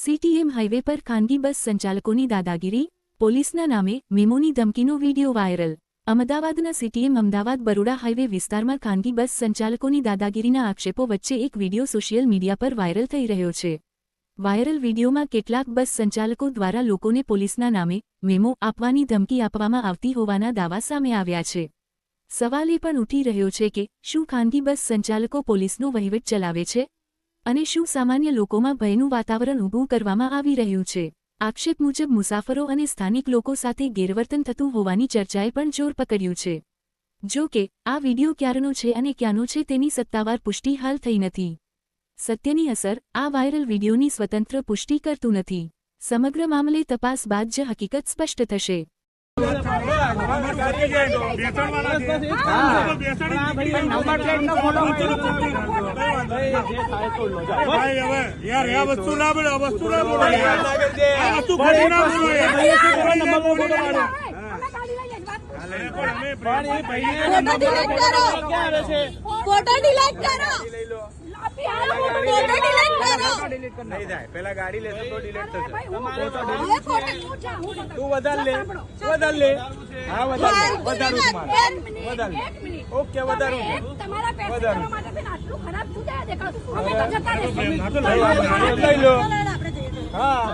CTM highway પર ખાનગી બસ સંચાલકોની દાદાગીરી, પોલીસના નામે મેમોની ધમકીનો વીડિયો વાયરલ। અમદાવાદના સીટીએમ અમદાવાદ બરોડા હાઈવે વિસ્તારમાં ખાનગી બસ સંચાલકોની દાદાગીરીના આક્ષેપો વચ્ચે એક વીડિયો સોશિયલ મીડિયા પર વાયરલ થઈ રહ્યો છે। વાયરલ વીડિયોમાં કેટલાક બસ સંચાલકો દ્વારા લોકોને પોલીસના નામે મેમો આપવાની ધમકી આપવામાં આવતી હોવાના દાવા સામે આવ્યા છે। સવાલ એ પણ ઉઠી રહ્યો છે કે શું ખાનગી બસ સંચાલકો પોલીસનો વહીવટ ચલાવે છે અને શું સામાન્ય લોકોમાં ભયનું વાતાવરણ ઊભું કરવામાં આવી રહ્યું છે। આક્ષેપ મુજબ મુસાફરો અને સ્થાનિક લોકો સાથે ગેરવર્તન થતું હોવાની ચર્ચાએ પણ જોર પકડ્યું છે। જો કે આ વીડિયો ક્યારનો છે અને ક્યાંનો છે તેની સત્તાવાર પુષ્ટિ હાલ થઈ નથી। સત્યની અસર આ વાયરલ વીડિયોની સ્વતંત્ર પુષ્ટિ કરતું નથી। સમગ્ર મામલે તપાસ બાદ જ હકીકત સ્પષ્ટ થશે। फोटो डिलीट करो नहीं जाए पहला गाड़ी ले तो डिलीट तो तू बदल ले हाँ बदल ओके बदल खराब हाँ